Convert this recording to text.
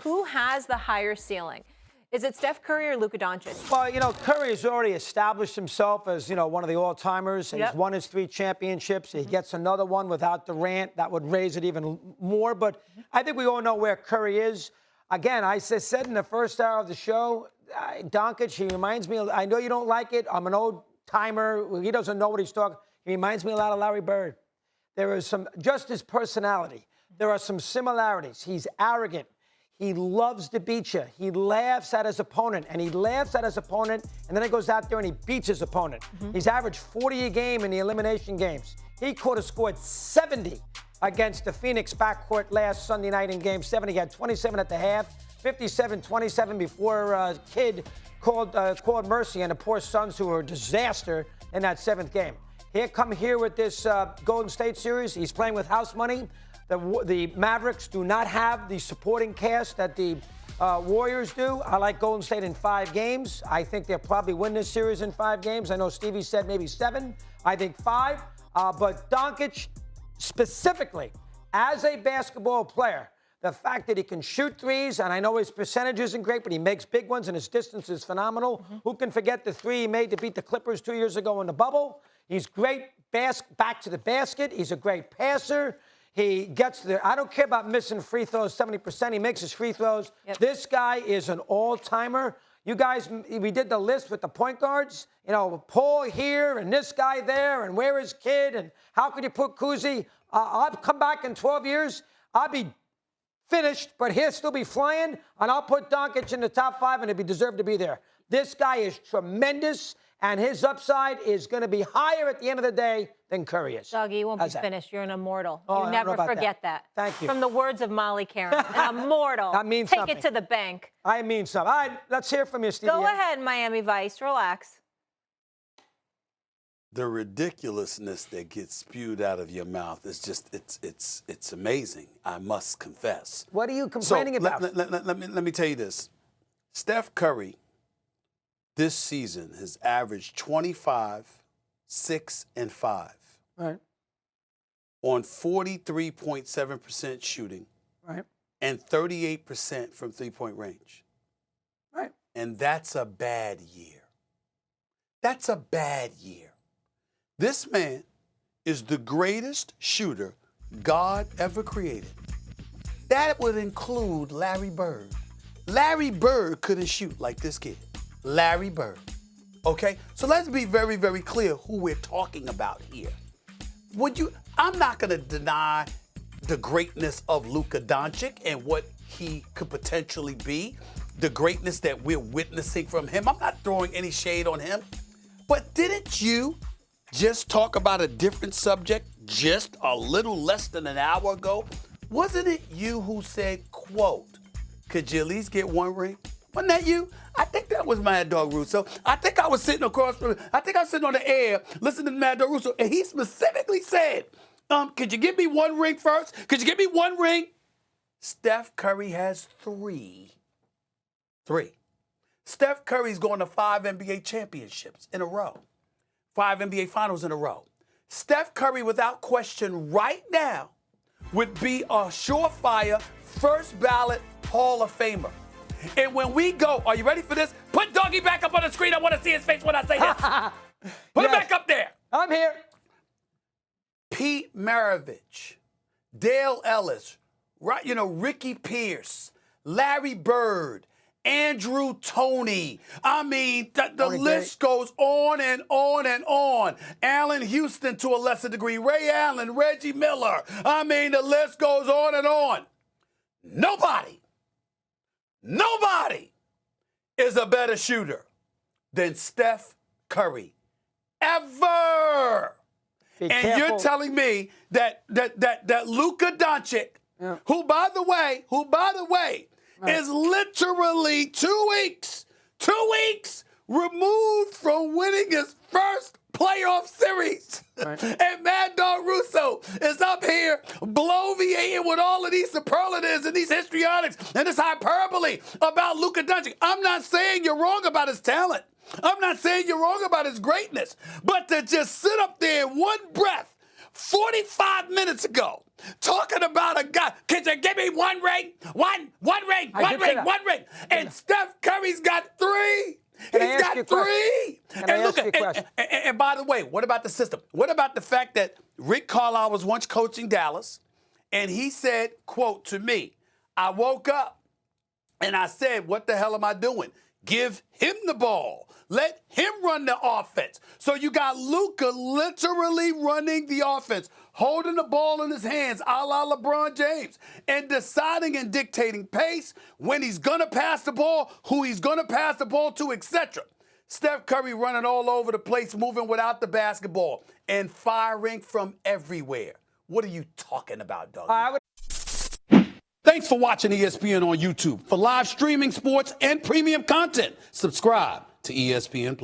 who has the higher ceiling? Is it Steph Curry or Luka Doncic? Well, Curry has already established himself as, one of the all-timers. Yep. He's won his 3 championships. He gets another one without Durant. That would raise it even more. But I think we all know where Curry is. Again, I said in the first hour of the show, Doncic, he reminds me, I know you don't like it. I'm an old-timer. He doesn't know what he's talking. He reminds me a lot of Larry Bird. There is just his personality. There are some similarities. He's arrogant. He loves to beat you. He laughs at his opponent, and then he goes out there and he beats his opponent. He's averaged 40 a game in the elimination games. He could have scored 70 against the Phoenix backcourt last Sunday night in Game 7. He had 27 at the half, 57-27 before Kidd called mercy on the poor Suns, who were a disaster in that 7th game. Here with this Golden State series. He's playing with house money. The Mavericks do not have the supporting cast that the Warriors do. I like Golden State in 5 games. I think they'll probably win this series in 5 games. I know Stevie said maybe 7. I think 5. But Doncic, specifically, as a basketball player, the fact that he can shoot threes, and I know his percentage isn't great, but he makes big ones, and his distance is phenomenal. Who can forget the 3 he made to beat the Clippers 2 years ago in the bubble? He's great back to the basket. He's a great passer. He gets there. I don't care about missing free throws 70%. He makes his free throws. Yep. This guy is an all-timer. You guys, we did the list with the point guards. Paul here and this guy there, and where is Kidd, and how could you put Kuzi? I'll come back in 12 years. I'll be finished, but he'll still be flying, and I'll put Doncic in the top 5, and he'll be deserved to be there. This guy is tremendous, and his upside is going to be higher at the end of the day than Curry is. Doggy, you won't be finished. You're an immortal. Oh, you never forget that. Thank you. From the words of Molly Karen, an immortal. That means Take something. it to the bank. I mean something. All right, let's hear from you, Stevie. Go ahead, Miami Vice. Relax. The ridiculousness that gets spewed out of your mouth is just, it's amazing, I must confess. What are you complaining about? Let me tell you this. Steph Curry this season has averaged 25, 6, and 5. Right. On 43.7% shooting. Right. And 38% from three-point range. Right. And that's a bad year. That's a bad year. This man is the greatest shooter God ever created. That would include Larry Bird. Larry Bird couldn't shoot like this kid. Larry Bird. Okay? So let's be very, very clear who we're talking about here. I'm not going to deny the greatness of Luka Doncic and what he could potentially be, the greatness that we're witnessing from him. I'm not throwing any shade on him. But didn't you just talk about a different subject just a little less than an hour ago? Wasn't it you who said, quote, could you at least get 1 ring? Wasn't that you? I think that was Mad Dog Russo. I think I was sitting on the air listening to Mad Dog Russo, and he specifically said, could you give me 1 ring first? Could you give me 1 ring? Steph Curry has 3. 3. Steph Curry's going to 5 NBA championships in a row. 5 NBA finals in a row. Steph Curry, without question, right now, would be a surefire first ballot Hall of Famer. And when we go, are you ready for this? Put Doggy back up on the screen. I want to see his face when I say this. Put it back up there. I'm here. Pete Maravich, Dale Ellis, Ricky Pierce, Larry Bird, Andrew Toney. I mean, the list goes on and on and on. Allen Houston to a lesser degree. Ray Allen, Reggie Miller. I mean, the list goes on and on. Nobody is a better shooter than Steph Curry. Ever. And you're telling me that Luka Doncic, who by the way, is literally 2 weeks removed from winning his first playoff series. Right. And Mad Dog Russo is up here bloviating with all of these superlatives and these histrionics and this hyperbole about Luka Doncic. I'm not saying you're wrong about his talent. I'm not saying you're wrong about his greatness. But to just sit up there in one breath 45 minutes ago talking about a guy. Can you give me one ring? One ring. And Steph Curry's got 3. He's got 3. And look, and by the way, what about the system? What about the fact that Rick Carlisle was once coaching Dallas, and he said, quote, to me, I woke up and I said, what the hell am I doing? Give him the ball. Let him run the offense. So you got Luka literally running the offense, holding the ball in his hands, a la LeBron James, and deciding and dictating pace, when he's going to pass the ball, who he's going to pass the ball to, etc. Steph Curry running all over the place, moving without the basketball, and firing from everywhere. What are you talking about, Doug? Thanks for watching ESPN on YouTube. For live streaming, sports, and premium content, subscribe to ESPN+.